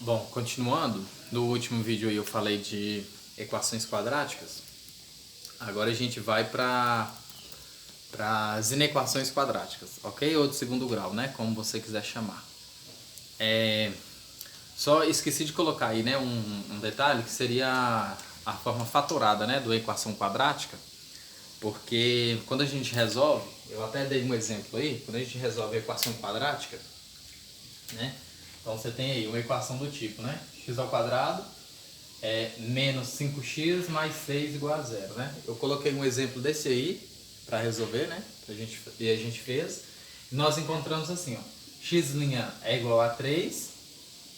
Bom, continuando, no último vídeo aí eu falei de equações quadráticas. Agora a gente vai para as inequações quadráticas, ok? Ou de segundo grau, né? Como você quiser chamar. Só esqueci de colocar aí, né, um detalhe que seria a forma fatorada, né, da equação quadrática. Porque quando a gente resolve, eu até dei um exemplo aí, quando a gente resolve a equação quadrática, né? Então você tem aí uma equação do tipo, né? X ao quadrado é menos 5x mais 6 igual a zero, né? Eu coloquei um exemplo desse aí para resolver, né? E a gente fez. E nós encontramos assim, ó. X' é igual a 3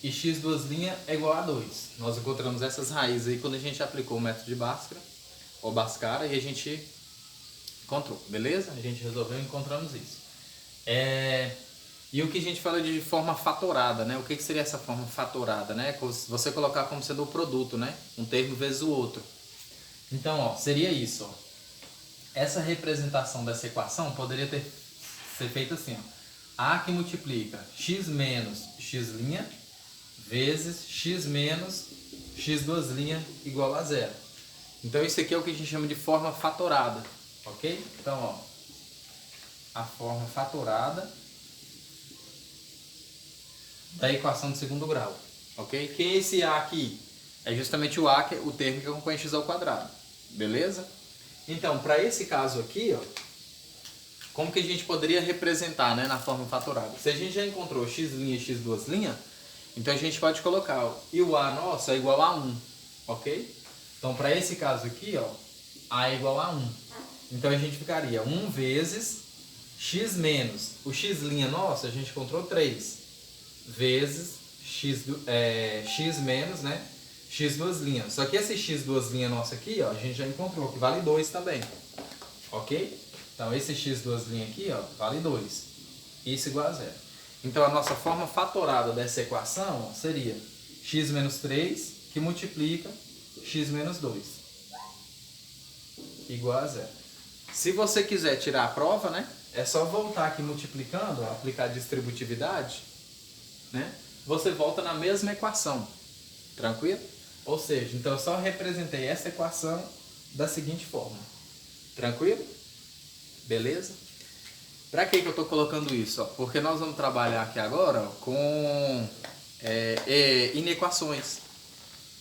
e x duas linhas é igual a 2. Nós encontramos essas raízes aí quando a gente aplicou o método de Bhaskara, ou Bhaskara, e a gente encontrou, beleza? A gente resolveu e encontramos isso. E o que a gente fala de forma fatorada, né? O que seria essa forma fatorada, né? Você colocar como sendo o produto, né? Um termo vezes o outro. Então, ó, seria isso, ó. Essa representação dessa equação poderia ser feita assim, ó. A que multiplica x menos x' vezes x menos x duas linhas igual a zero. Então isso aqui é o que a gente chama de forma fatorada, ok? Então, ó, a forma fatorada da equação de segundo grau, ok? Que esse A aqui é justamente o A, que é o termo que acompanha x ao quadrado, beleza? Então, para esse caso aqui, ó, como que a gente poderia representar, né, na forma fatorada? Se a gente já encontrou x' e x duas linhas, então a gente pode colocar, ó, e o A nosso é igual a 1, ok? Então, para esse caso aqui, ó, A é igual a 1. Então a gente ficaria 1 vezes x menos o x' nosso, a gente encontrou 3, vezes x menos, né, x duas linhas. Só que esse x duas linhas nosso aqui, ó, a gente já encontrou, que vale 2 também, ok? Então esse x duas linhas aqui, ó, vale 2. Isso igual a zero. Então a nossa forma fatorada dessa equação, ó, seria x menos 3 que multiplica x menos 2 igual a zero. Se você quiser tirar a prova, né, é só voltar aqui multiplicando, ó, aplicar distributividade, né, você volta na mesma equação, tranquilo? Ou seja, então eu só representei essa equação da seguinte forma, tranquilo? Beleza? Para que eu estou colocando isso? Ó? Porque nós vamos trabalhar aqui agora, ó, com inequações,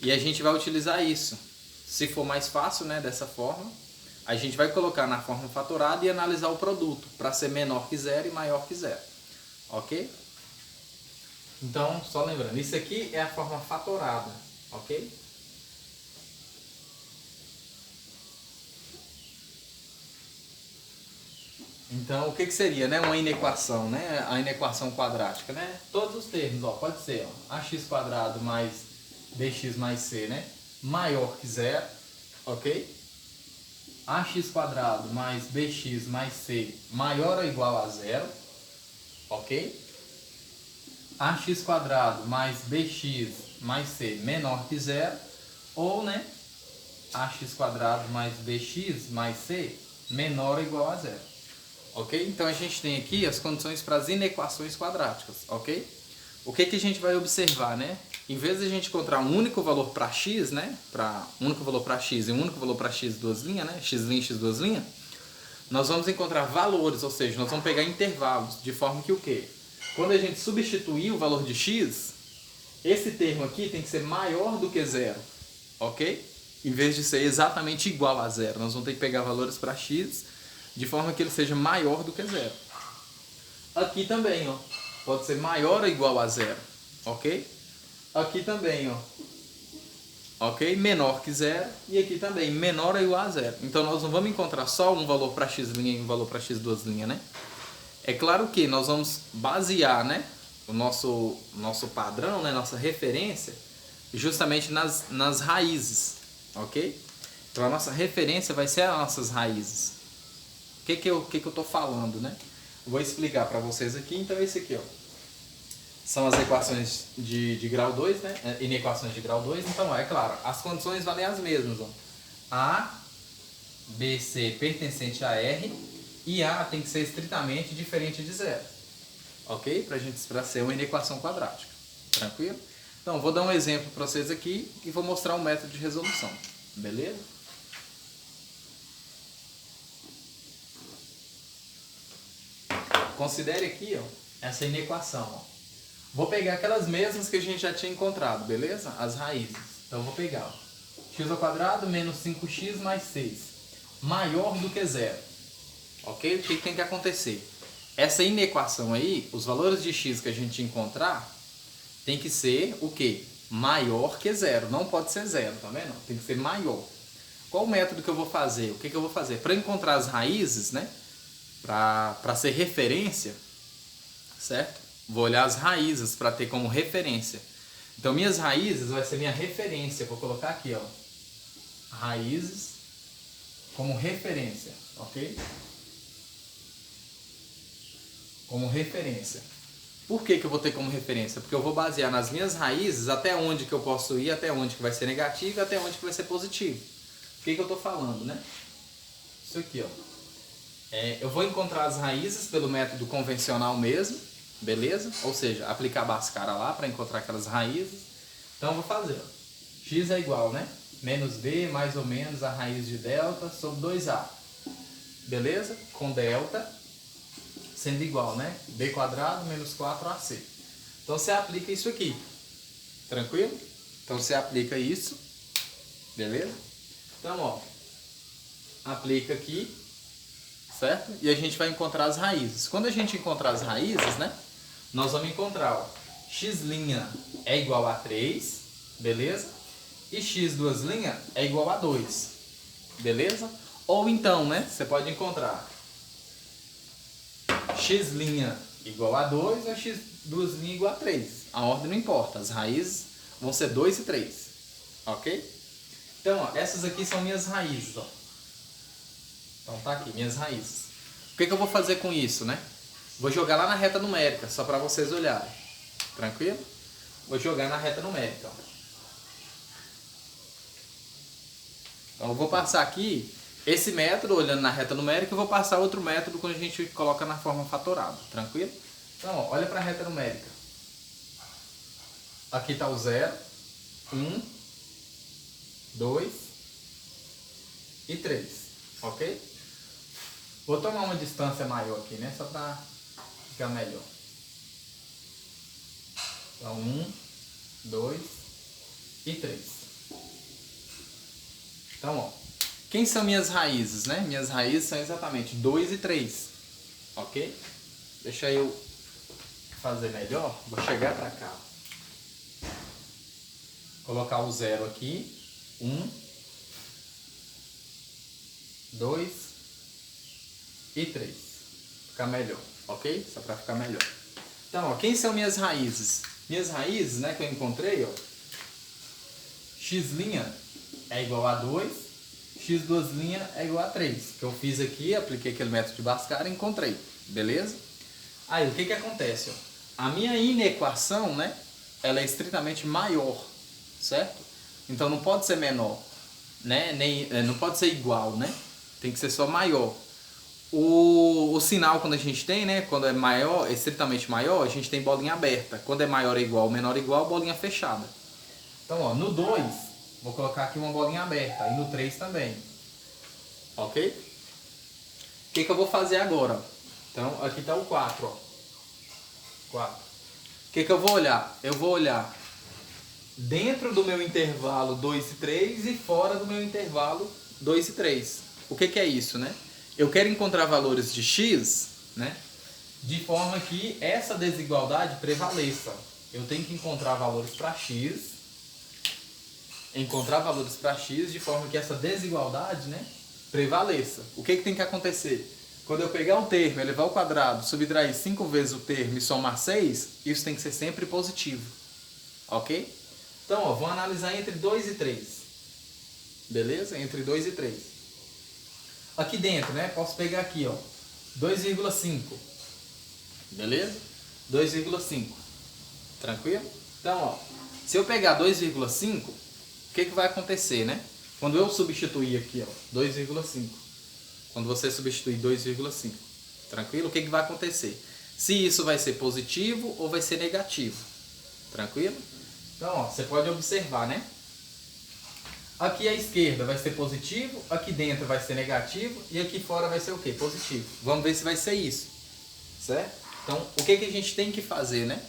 e a gente vai utilizar isso. Se for mais fácil, né, dessa forma, a gente vai colocar na forma fatorada e analisar o produto para ser menor que zero e maior que zero, ok? Então, só lembrando, isso aqui é a forma fatorada, ok? Então, o que seria, né, uma inequação, né? A inequação quadrática, né? Todos os termos, ó, pode ser, ó, ax² mais bx mais c, né? Maior que zero, ok? Ax² mais bx mais c maior ou igual a zero, ok? Ax² mais bx mais c menor que zero, ou, né, ax² mais bx mais c menor ou igual a zero, ok? Então a gente tem aqui as condições para as inequações quadráticas, ok? O que a gente vai observar, né? Em vez de a gente encontrar um único valor para x, né, um único valor para x e um único valor para x duas linhas, né, x' e x duas linhas, nós vamos encontrar valores, ou seja, nós vamos pegar intervalos, de forma que o quê? Quando a gente substituir o valor de x, esse termo aqui tem que ser maior do que zero, ok? Em vez de ser exatamente igual a zero, nós vamos ter que pegar valores para x de forma que ele seja maior do que zero. Aqui também, ó, pode ser maior ou igual a zero, ok? Aqui também, ó, ok? Menor que zero, e aqui também, menor ou igual a zero. Então nós não vamos encontrar só um valor para x' e um valor para x duas linhas, né? É claro que nós vamos basear, né, o nosso padrão, né, nossa referência, justamente nas raízes, ok? Então a nossa referência vai ser as nossas raízes. O que eu estou falando, né? Vou explicar para vocês aqui. Então esse aqui, ó, são as equações de grau 2, né? Inequações de grau 2. Então, ó, é claro, as condições valem as mesmas, ó. A, B, C pertencente a R e A tem que ser estritamente diferente de zero, ok? Para ser uma inequação quadrática, tranquilo? Então, vou dar um exemplo para vocês aqui e vou mostrar um método de resolução. Beleza? Considere aqui, ó, essa inequação. Ó. Vou pegar aquelas mesmas que a gente já tinha encontrado, beleza? As raízes. Então, vou pegar ó, x ao quadrado menos 5x mais 6, maior do que zero. Ok? O que tem que acontecer? Essa inequação aí, os valores de x que a gente encontrar, tem que ser o quê? Maior que zero. Não pode ser zero, tá vendo? Tem que ser maior. Qual o método que eu vou fazer? O que eu vou fazer? Para encontrar as raízes, né? Para ser referência, certo? Vou olhar as raízes para ter como referência. Então, minhas raízes vai ser minha referência. Vou colocar aqui, ó. Raízes como referência, ok? Como referência. Por que eu vou ter como referência? Porque eu vou basear nas minhas raízes até onde que eu posso ir, até onde que vai ser negativo e até onde que vai ser positivo. O que eu estou falando, né? Isso aqui, ó. Eu vou encontrar as raízes pelo método convencional mesmo, beleza? Ou seja, aplicar Bhaskara lá para encontrar aquelas raízes. Então eu vou fazer, ó. X é igual, né? Menos b mais ou menos a raiz de delta sobre 2a. Beleza? Com delta sendo igual, né? B quadrado menos 4ac. Então você aplica isso aqui. Tranquilo? Então você aplica isso. Beleza? Então, ó. Aplica aqui. Certo? E a gente vai encontrar as raízes. Quando a gente encontrar as raízes, né? Nós vamos encontrar, ó. X' é igual a 3. Beleza? E x duas linhas é igual a 2. Beleza? Ou então, né? Você pode encontrar x' igual a 2 ou x duas linhas igual a 3. A ordem não importa. As raízes vão ser 2 e 3. Ok? Então, ó, essas aqui são minhas raízes. Ó. Então tá aqui, minhas raízes. O que eu vou fazer com isso, né? Vou jogar lá na reta numérica, só para vocês olharem. Tranquilo? Vou jogar na reta numérica. Ó. Então eu vou passar aqui esse método olhando na reta numérica e vou passar outro método quando a gente coloca na forma fatorada. Tranquilo? Então, ó, olha para a reta numérica. Aqui está o 0, 1, 2 e 3. Ok? Vou tomar uma distância maior aqui, né? Só para ficar melhor. Então, 1, 2 e 3. Então, ó. Quem são minhas raízes, né? Minhas raízes são exatamente 2 e 3. Ok? Deixa eu fazer melhor. Vou chegar para cá. Colocar o 0 aqui. 1, 2 e 3. Ficar melhor. Ok? Só para ficar melhor. Então, ó, quem são minhas raízes? Minhas raízes, né, que eu encontrei, ó. X' é igual a 2, x duas linhas é igual a 3. Que eu fiz aqui, apliquei aquele método de Bhaskara e encontrei. Beleza? Aí, o que acontece? Ó? A minha inequação, né, ela é estritamente maior, certo? Então não pode ser menor, né? Não pode ser igual, né? Tem que ser só maior. O sinal quando a gente tem, né, quando é maior, estritamente maior, a gente tem bolinha aberta. Quando é maior é igual, menor é igual, bolinha fechada. Então, ó, no 2, vou colocar aqui uma bolinha aberta, e no 3 também. Ok? O que eu vou fazer agora? Então, aqui está o 4, ó. 4. O que eu vou olhar? Eu vou olhar dentro do meu intervalo 2 e 3 e fora do meu intervalo 2 e 3. O que é isso, né? Eu quero encontrar valores de x, né? De forma que essa desigualdade prevaleça. Eu tenho que encontrar valores para x. Encontrar valores para x de forma que essa desigualdade, né, prevaleça. O que tem que acontecer? Quando eu pegar um termo, elevar ao quadrado, subtrair 5 vezes o termo e somar 6, isso tem que ser sempre positivo. Ok? Então, ó, vou analisar entre 2 e 3. Beleza? Entre 2 e 3. Aqui dentro, né, posso pegar aqui, ó, 2,5. Beleza? 2,5. Tranquilo? Então, ó, se eu pegar 2,5, o que vai acontecer, né? Quando eu substituir aqui, ó, 2,5. Quando você substituir 2,5. Tranquilo? O que vai acontecer? Se isso vai ser positivo ou vai ser negativo. Tranquilo? Então, ó, você pode observar, né? Aqui à esquerda vai ser positivo, aqui dentro vai ser negativo e aqui fora vai ser o quê? Positivo. Vamos ver se vai ser isso, certo? Então, o que a gente tem que fazer, né?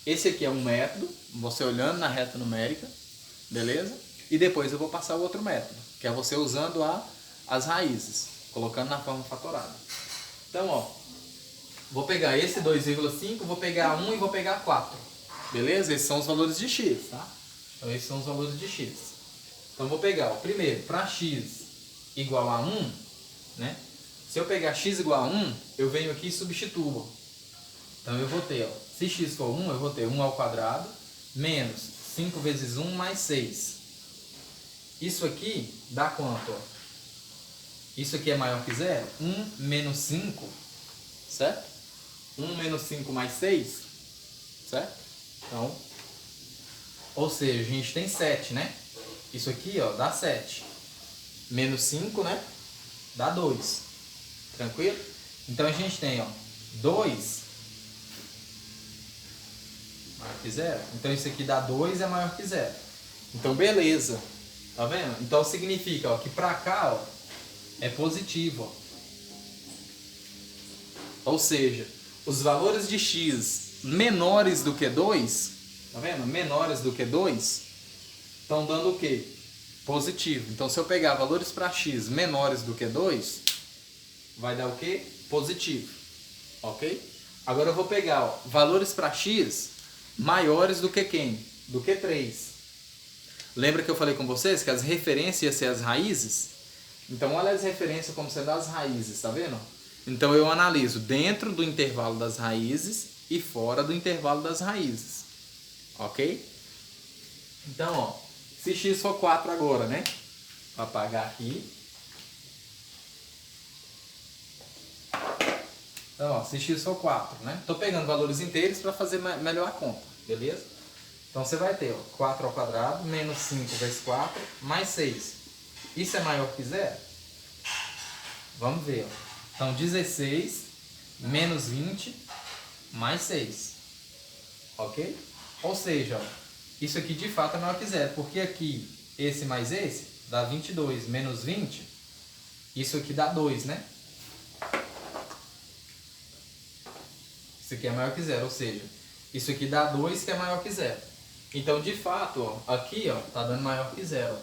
Esse aqui é um método, você olhando na reta numérica, beleza? E depois eu vou passar o outro método, que é você usando as raízes, colocando na forma fatorada. Então, ó, vou pegar esse 2,5, vou pegar 1 e vou pegar 4, beleza? Esses são os valores de x, tá? Então, esses são os valores de x. Então, vou pegar, ó, primeiro, para x igual a 1, né? Se eu pegar x igual a 1, eu venho aqui e substituo. Então, eu vou ter, ó, se x for 1, eu vou ter 1 ao quadrado menos 5 vezes 1 mais 6. Isso aqui dá quanto? Ó? Isso aqui é maior que 0? 1 menos 5, certo? 1 menos 5 mais 6, certo? Então, ou seja, a gente tem 7, né? Isso aqui, ó, dá 7. Menos 5, né? Dá 2. Tranquilo? Então, a gente tem, ó, 2 maior que 0. Então, isso aqui dá 2 é maior que 0. Então, beleza. Tá vendo? Então, significa, ó, que pra cá, ó, é positivo. Ó. Ou seja, os valores de x menores do que 2, tá vendo? Menores do que 2, estão dando o quê? Positivo. Então, se eu pegar valores para x menores do que 2, vai dar o quê? Positivo. Ok? Agora eu vou pegar, ó, valores para x maiores do que quem? Do que 3. Lembra que eu falei com vocês que as referências iam ser as raízes? Então, olha as referências como sendo as raízes, tá vendo? Então, eu analiso dentro do intervalo das raízes e fora do intervalo das raízes. Ok? Então, ó, se x for 4 agora, né? Vou apagar aqui. Então, ó, se x for 4, né? Tô pegando valores inteiros para fazer melhor a conta, beleza? Então, você vai ter, ó, 4 ao quadrado menos 5 vezes 4 mais 6. Isso é maior que 0? Vamos ver, ó. Então, 16 menos 20 mais 6. Ok? Ou seja, ó, isso aqui de fato é maior que 0, porque aqui, esse mais esse, dá 22 menos 20, isso aqui dá 2, né? Isso aqui é maior que 0, ou seja, isso aqui dá 2 que é maior que 0. Então, de fato, ó, aqui, ó, tá dando maior que 0.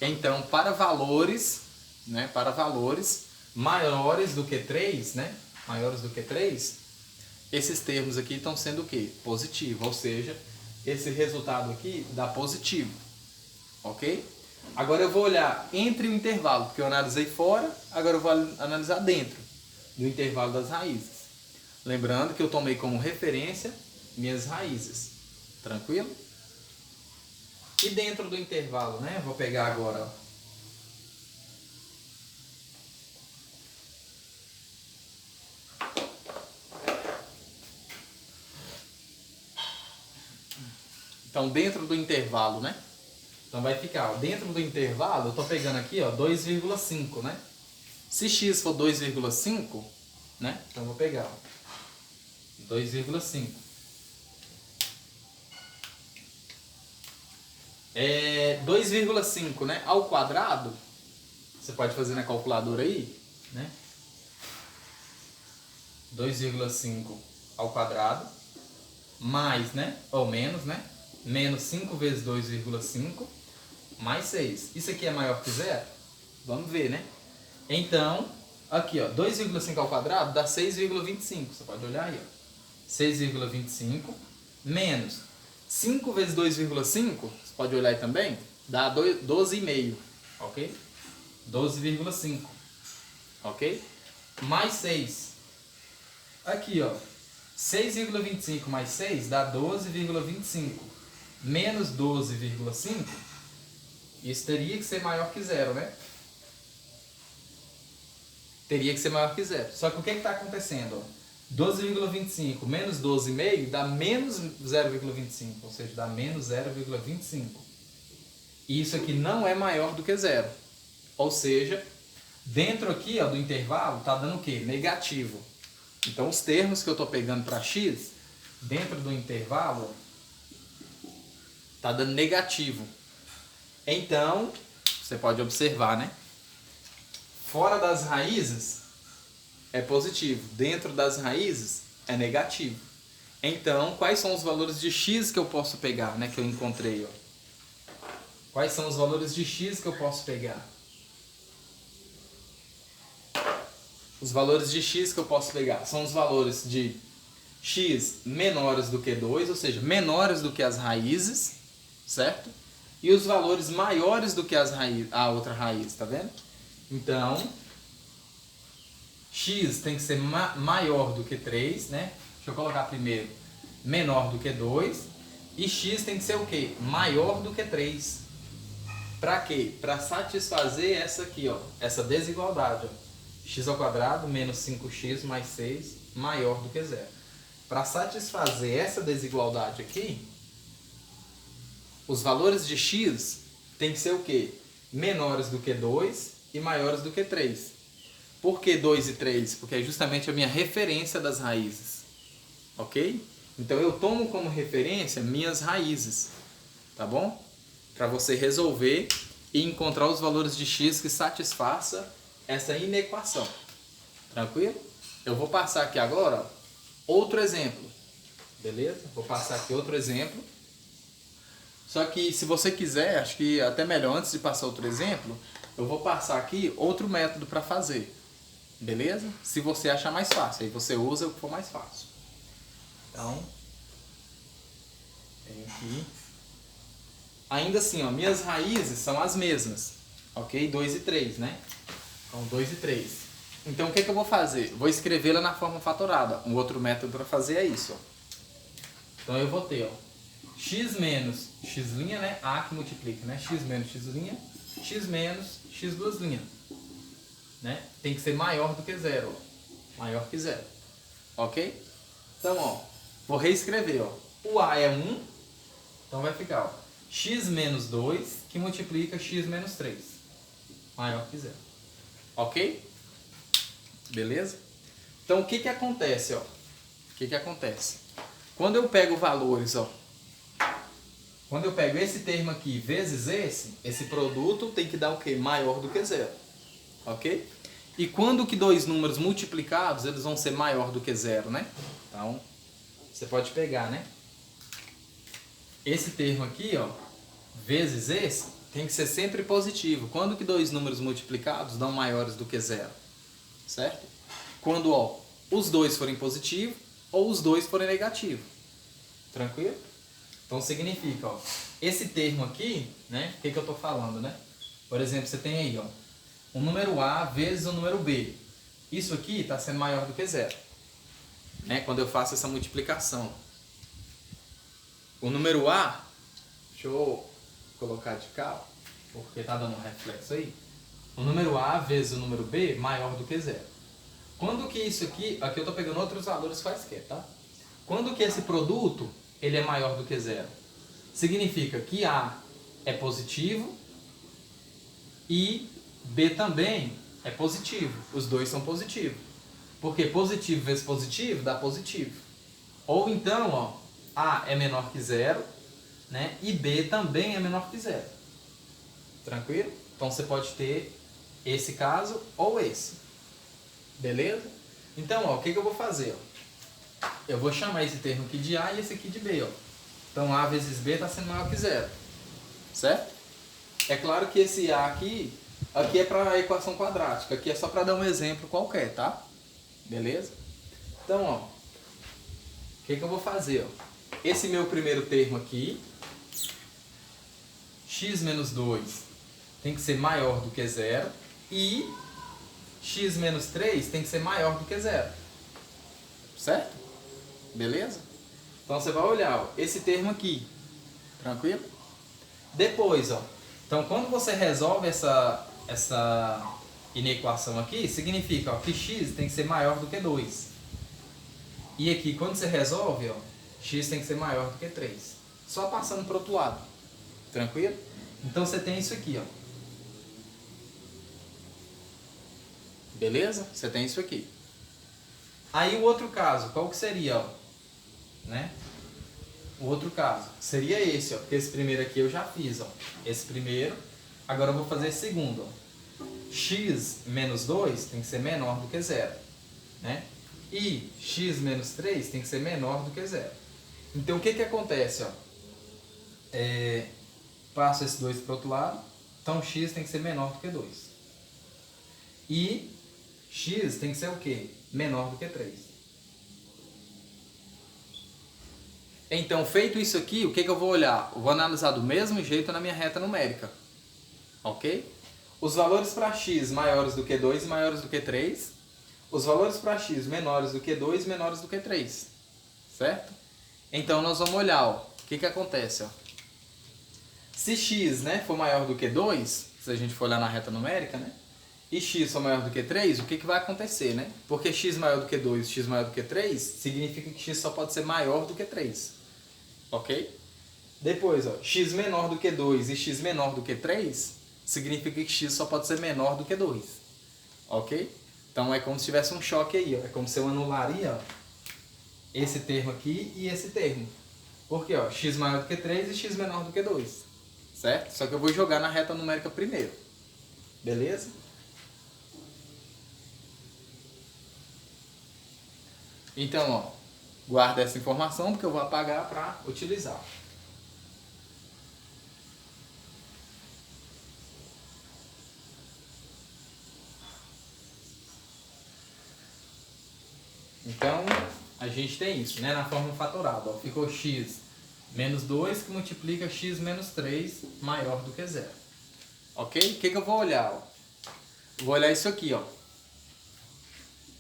Então, para valores, né, para valores maiores do que 3, né, maiores do que 3, esses termos aqui estão sendo o quê? Positivo, ou seja, esse resultado aqui dá positivo, ok? Agora eu vou olhar entre o intervalo, porque eu analisei fora, agora eu vou analisar dentro do intervalo das raízes. Lembrando que eu tomei como referência minhas raízes, tranquilo? E dentro do intervalo, né? Vou pegar agora, ó. Então, dentro do intervalo, né? Então, vai ficar, ó, dentro do intervalo, eu estou pegando aqui, ó, 2,5, né? Se x for 2,5, né? Então, eu vou pegar, ó, 2,5. 2,5, né? Ao quadrado, você pode fazer na calculadora aí, né? 2,5 ao quadrado, mais, né? Ou menos, né? Menos 5 vezes 2,5, mais 6. Isso aqui é maior que 0? Vamos ver, né? Então, aqui, ó, 2,5 ao quadrado dá 6,25. Você pode olhar aí, ó. 6,25 menos 5 vezes 2,5, você pode olhar aí também, dá 12,5, ok? 12,5, ok? Mais 6. Aqui, ó, 6,25 mais 6 dá 12,25. Menos 12,5, isso teria que ser maior que 0, né? Teria que ser maior que 0. Só que o que está acontecendo? 12,25 menos 12,5 dá menos 0,25, ou seja, dá menos 0,25. E isso aqui não é maior do que 0. Ou seja, dentro aqui, ó, do intervalo está dando o quê? Negativo. Então, os termos que eu estou pegando para x, dentro do intervalo, Tá dando negativo. Então, você pode observar, né? Fora das raízes é positivo. Dentro das raízes é negativo. Então, quais são os valores de x que eu posso pegar, né? Que eu encontrei, ó. Quais são os valores de x que eu posso pegar? Os valores de x que eu posso pegar são os valores de x menores do que 2, ou seja, menores do que as raízes, certo? E os valores maiores do que a outra raiz, tá vendo? Então, x tem que ser maior do que 3, né? Deixa eu colocar primeiro menor do que 2. E x tem que ser o quê? Maior do que 3. Para quê? Para satisfazer essa aqui, ó, essa desigualdade. Ó. X ao quadrado menos 5x mais 6 maior do que 0. Para satisfazer essa desigualdade aqui, os valores de x tem que ser o quê? Menores do que 2 e maiores do que 3. Por que 2 e 3? Porque é justamente a minha referência das raízes. Ok? Então eu tomo como referência minhas raízes. Tá bom? Para você resolver e encontrar os valores de x que satisfaça essa inequação. Tranquilo? Eu vou passar aqui agora, ó, outro exemplo. Beleza? Vou passar aqui outro exemplo. Só que se você quiser, acho que até melhor, antes de passar outro exemplo, eu vou passar aqui outro método para fazer. Beleza? Se você achar mais fácil, aí você usa o que for mais fácil. Então, tem aqui. Ainda assim, ó, minhas raízes são as mesmas. Ok? 2 e 3, né? Então, 2 e 3. Então, o que eu vou fazer? Vou escrevê-la na forma fatorada. Um outro método para fazer é isso. Ó. Então, eu vou ter, ó, x menos x', né? A que multiplica, né? X menos x', x menos x duas linhas. Né? Tem que ser maior do que 0. Ó. Maior que 0. Ok? Então, ó, vou reescrever. Ó. O A é 1. Então, vai ficar, ó, x menos 2 que multiplica x menos 3. Maior que 0. Ok? Beleza? Então, o que acontece, ó? O que acontece? Quando eu pego valores, ó, quando eu pego esse termo aqui vezes esse produto tem que dar o quê? Maior do que 0. Ok? E quando que dois números multiplicados, eles vão ser maior do que 0, né? Então, você pode pegar, né? Esse termo aqui, ó, vezes esse, tem que ser sempre positivo. Quando que dois números multiplicados dão maiores do que 0? Certo? Quando, ó, os dois forem positivos ou os dois forem negativos. Tranquilo? Então significa, ó, esse termo aqui, né? O que eu estou falando, né? Por exemplo, você tem aí, ó, o número A vezes o número B. Isso aqui está sendo maior do que 0. Né? Quando eu faço essa multiplicação. O número A, deixa eu colocar de cá, porque está dando um reflexo aí. O número A vezes o número B maior do que 0. Quando que isso aqui eu estou pegando outros valores quaisquer, tá? Quando que esse produto ele é maior do que 0? Significa que A é positivo e B também é positivo. Os dois são positivos. Porque positivo vezes positivo dá positivo. Ou então, ó, A é menor que 0, né? E B também é menor que 0. Tranquilo? Então você pode ter esse caso ou esse. Beleza? Então, ó, o que eu vou fazer? Ó? Eu vou chamar esse termo aqui de A e esse aqui de B. Ó. Então, A vezes B está sendo maior que 0. Certo? É claro que esse A aqui é para a equação quadrática. Aqui é só para dar um exemplo qualquer, tá? Beleza? Então, ó, o que eu vou fazer? Ó? Esse meu primeiro termo aqui, x menos 2, tem que ser maior do que 0. E x menos 3 tem que ser maior do que 0. Certo? Beleza? Então você vai olhar, ó, esse termo aqui. Tranquilo? Depois, ó. Então quando você resolve essa inequação aqui, significa, ó, que x tem que ser maior do que 2. E aqui, quando você resolve, ó, x tem que ser maior do que 3. Só passando para o outro lado. Tranquilo? Então você tem isso aqui, ó. Beleza? Você tem isso aqui. Aí o outro caso, qual que seria? Ó? Né? o outro caso seria esse, ó, porque esse primeiro aqui eu já fiz, ó. Esse primeiro, agora eu vou fazer esse segundo, ó. X menos 2 tem que ser menor do que zero, né? E x menos 3 tem que ser menor do que zero. Então o que que acontece, ó? Passo esse 2 para o outro lado, então x tem que ser menor do que 2. E x tem que ser o quê? Menor do que 3. Então, feito isso aqui, o que que eu vou olhar? Eu vou analisar do mesmo jeito na minha reta numérica. Ok? Os valores para x maiores do que 2 e maiores do que 3. Os valores para x menores do que 2 e menores do que 3. Certo? Então, nós vamos olhar, ó, o que que acontece, ó. Se x, né, for maior do que 2, se a gente for olhar na reta numérica, né, e x for maior do que 3, o que que vai acontecer, né? Porque x maior do que 2 e x maior do que 3, significa que x só pode ser maior do que 3. Ok? Depois, ó, x menor do que 2 e x menor do que 3, significa que x só pode ser menor do que 2. Ok? Então é como se tivesse um choque aí, ó. É como se eu anularia, ó, esse termo aqui e esse termo. Porque, ó, x maior do que 3 e x menor do que 2. Certo? Só que eu vou jogar na reta numérica primeiro. Beleza? Então, ó, guarda essa informação porque eu vou apagar para utilizar. Então, a gente tem isso, né? Na forma fatorada, ó, ficou x menos 2 que multiplica x menos 3 maior do que zero. Ok? O que que eu vou olhar? Ó? Vou olhar isso aqui, ó.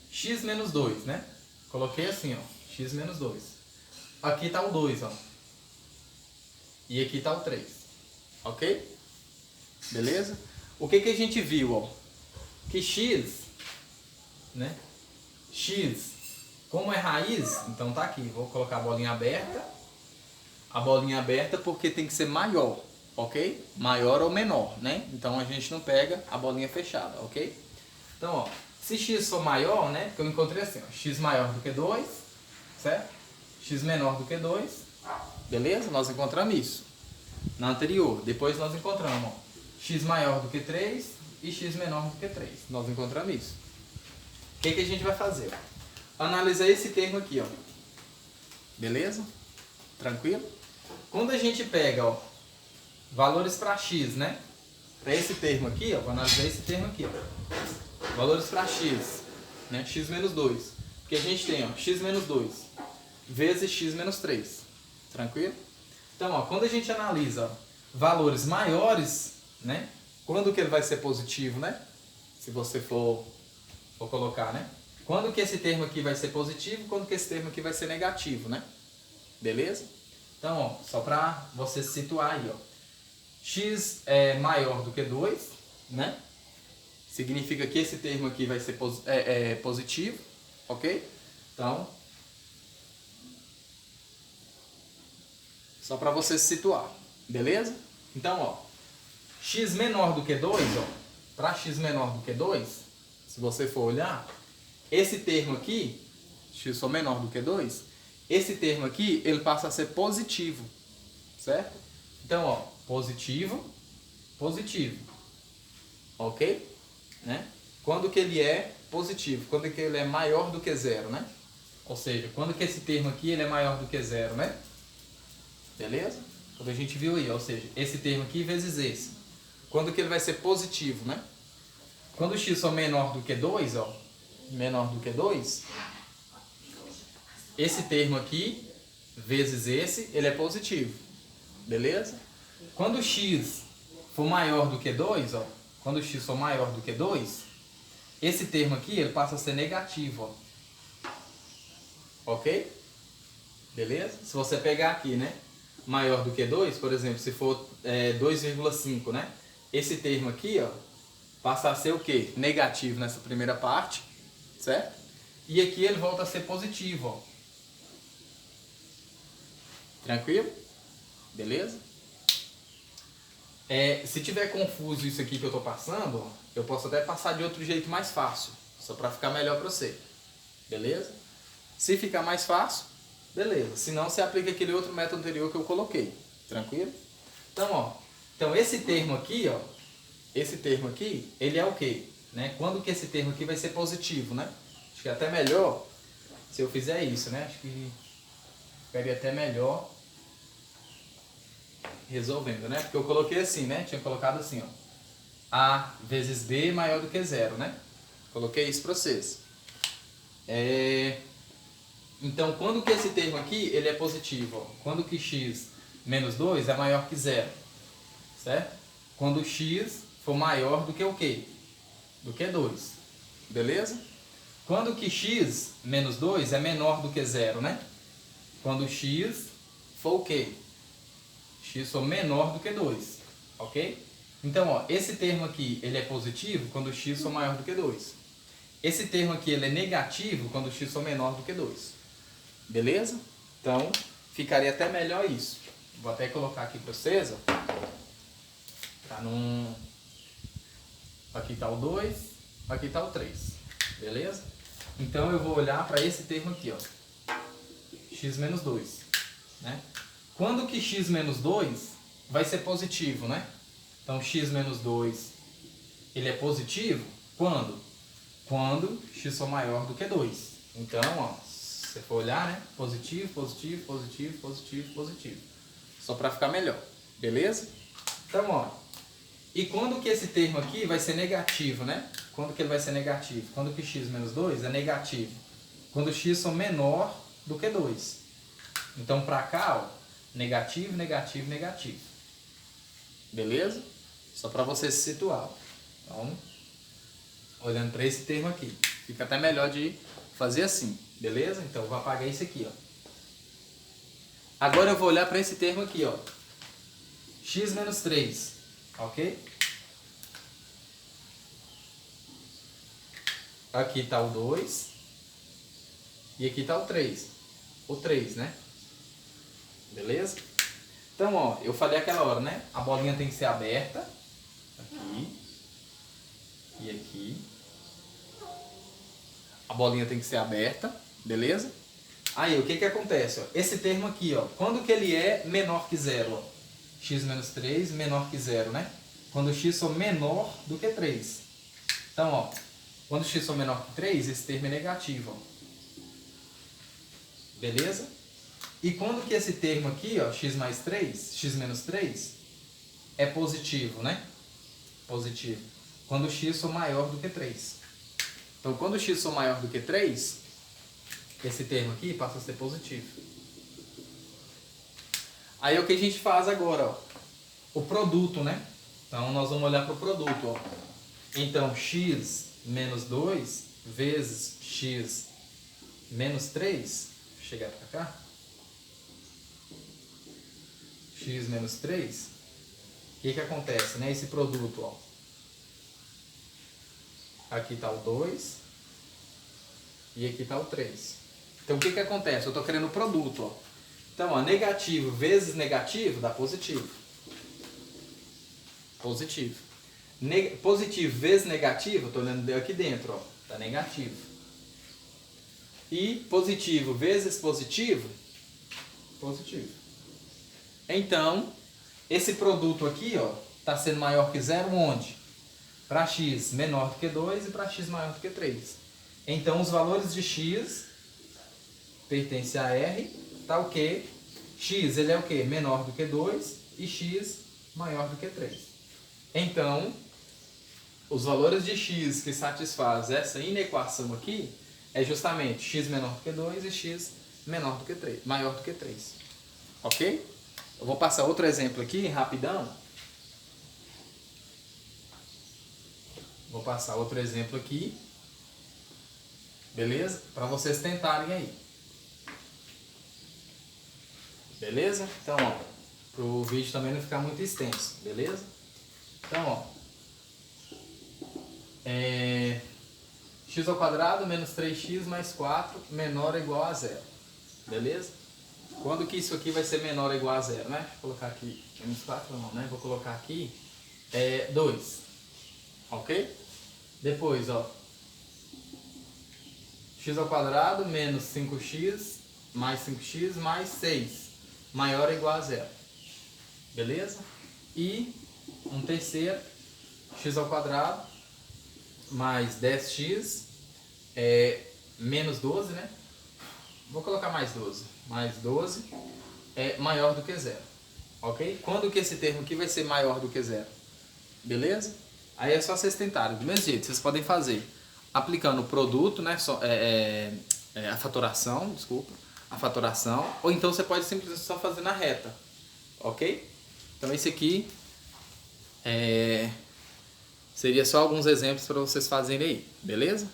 X menos 2, né? Coloquei assim, ó. X menos 2. Aqui está o 2, ó. E aqui está o 3. Ok? Beleza? O que que a gente viu, ó? Que x, né? X, como é raiz, então tá aqui. Vou colocar a bolinha aberta. A bolinha aberta porque tem que ser maior, ok? Maior ou menor, né? Então a gente não pega a bolinha fechada, ok? Então, ó, se x for maior, né? Porque eu encontrei assim, ó, x maior do que 2, certo? X menor do que 2, beleza? Nós encontramos isso na anterior. Depois nós encontramos, ó, x maior do que 3 e x menor do que 3. Nós encontramos isso. O que que a gente vai fazer? Analisar esse termo aqui, ó. Beleza? Tranquilo? Quando a gente pega, ó, valores para x, né? Para esse termo aqui, ó, vou analisar esse termo aqui, ó. Valores para x, né? X menos 2. Porque a gente tem, ó, x menos 2 vezes x menos 3. Tranquilo? Então, ó, quando a gente analisa, ó, valores maiores, né? Quando que ele vai ser positivo, né? Se você for colocar, né? Quando que esse termo aqui vai ser positivo, quando que esse termo aqui vai ser negativo, né? Beleza? Então, ó, só para você se situar aí, ó. X é maior do que 2, né? Significa que esse termo aqui vai ser positivo, ok? Então, só para você se situar, beleza? Então, ó, x menor do que 2, ó, para x menor do que 2, se você for olhar, esse termo aqui, x for menor do que 2, esse termo aqui, ele passa a ser positivo, certo? Então, ó, positivo, positivo, ok? Né? Quando que ele é positivo? Quando que ele é maior do que zero, né? Ou seja, quando que esse termo aqui ele é maior do que zero, né? Beleza? Quando a gente viu aí, ou seja, esse termo aqui vezes esse. Quando que ele vai ser positivo, né? Quando o x for menor do que 2, ó, menor do que 2, esse termo aqui vezes esse, ele é positivo. Beleza? Quando o x for maior do que 2, ó, quando o x for maior do que 2, esse termo aqui ele passa a ser negativo, ó. Ok? Beleza? Se você pegar aqui, né, maior do que 2, por exemplo, se for 2,5, né? Esse termo aqui, ó, passa a ser o quê? Negativo nessa primeira parte, certo? E aqui ele volta a ser positivo, ó. Tranquilo? Beleza? Se tiver confuso isso aqui que eu estou passando, eu posso até passar de outro jeito mais fácil, só para ficar melhor para você. Beleza? Se ficar mais fácil, beleza. Se não, você aplica aquele outro método anterior que eu coloquei. Tranquilo? Então, ó. Então, esse termo aqui, ó. Esse termo aqui, ele é o quê? Né? Quando que esse termo aqui vai ser positivo, né? Acho que é até melhor se eu fizer isso, né? Acho que ficaria até melhor resolvendo, né? Porque eu coloquei assim, né? Tinha colocado assim, ó. A vezes B maior do que zero, né? Coloquei isso para vocês. Então, quando que esse termo aqui, ele é positivo? Ó? Quando que x menos 2 é maior que zero, certo? Quando x for maior do que o quê? Do que 2, beleza? Quando que x menos 2 é menor do que zero, né? Quando x for o quê? X for menor do que 2, ok? Então, ó, esse termo aqui, ele é positivo quando x for maior do que 2. Esse termo aqui, ele é negativo quando x for menor do que 2. Beleza? Então, ficaria até melhor isso. Vou até colocar aqui para vocês, ó. Tá num... Aqui está o 2, aqui está o 3. Beleza? Então, eu vou olhar para esse termo aqui, ó. X menos 2, né? Quando que x menos 2 vai ser positivo, né? Então, x menos 2, ele é positivo quando? Quando x for maior do que 2. Então, ó, se você for olhar, né? Positivo, positivo, positivo, positivo, positivo. Só para ficar melhor. Beleza? Então, ó. E quando que esse termo aqui vai ser negativo, né? Quando que ele vai ser negativo? Quando que x menos 2 é negativo? Quando x for menor do que 2. Então, para cá, ó, negativo, negativo, negativo. Beleza? Só para você se situar. Então, olhando para esse termo aqui. Fica até melhor de fazer assim. Beleza? Então, eu vou apagar isso aqui, ó. Agora eu vou olhar para esse termo aqui, ó. X menos 3. Ok? Aqui está o 2. E aqui está o 3. O 3, né? Beleza? Então, ó, eu falei aquela hora, né? A bolinha tem que ser aberta. Aqui. E aqui. A bolinha tem que ser aberta. Beleza? Aí, o que que acontece? Ó? Esse termo aqui, ó. Quando que ele é menor que zero? Ó? X menos 3 menor que zero, né? Quando x for menor do que 3. Então, ó. Quando x for menor que 3, esse termo é negativo, ó. Beleza? E quando que esse termo aqui, ó, x mais 3, x menos 3, é positivo, né? Positivo. Quando x for maior do que 3. Então, quando x for maior do que 3, esse termo aqui passa a ser positivo. Aí, o que a gente faz agora, ó? O produto, né? Então, nós vamos olhar para o produto, ó. Então, x menos 2 vezes x menos 3, vou chegar para cá. X menos 3, o que que acontece, né? Esse produto, ó. Aqui está o 2 e aqui está o 3. Então, o que que acontece? Eu estou querendo o produto, ó. Então, ó, negativo vezes negativo dá positivo. Positivo. Positivo vezes negativo, estou olhando aqui dentro, ó. Está negativo. E positivo vezes positivo, positivo. Então, esse produto aqui, ó, está sendo maior que zero onde? Para x menor do que 2 e para x maior do que 3. Então, os valores de x pertencem a R, tá o quê? X, ele é o quê? Menor do que 2 e x maior do que 3. Então, os valores de x que satisfazem essa inequação aqui é justamente x menor do que 2 e x menor do que 3, maior do que 3. Ok? Eu vou passar outro exemplo aqui, rapidão. Vou passar outro exemplo aqui. Beleza? Para vocês tentarem aí. Beleza? Então, ó, para o vídeo também não ficar muito extenso. Beleza? Então, ó. X ao quadrado menos 3x mais 4 menor ou igual a zero. Beleza? Quando que isso aqui vai ser menor ou igual a zero, né? Deixa eu colocar aqui, menos 4 não, né? Vou colocar aqui 2. Ok? Depois, ó. X ao quadrado menos 5x mais 5x mais 6 maior ou igual a zero. Beleza? E um terceiro, x ao quadrado mais 10x menos 12, né? Vou colocar mais 12. Mais 12 é maior do que zero. Ok? Quando que esse termo aqui vai ser maior do que zero? Beleza? Aí é só vocês tentarem. Do mesmo jeito, vocês podem fazer aplicando o produto, né? A fatoração, desculpa. A fatoração. Ou então você pode simplesmente só fazer na reta. Ok? Então esse aqui seria só alguns exemplos para vocês fazerem aí. Beleza?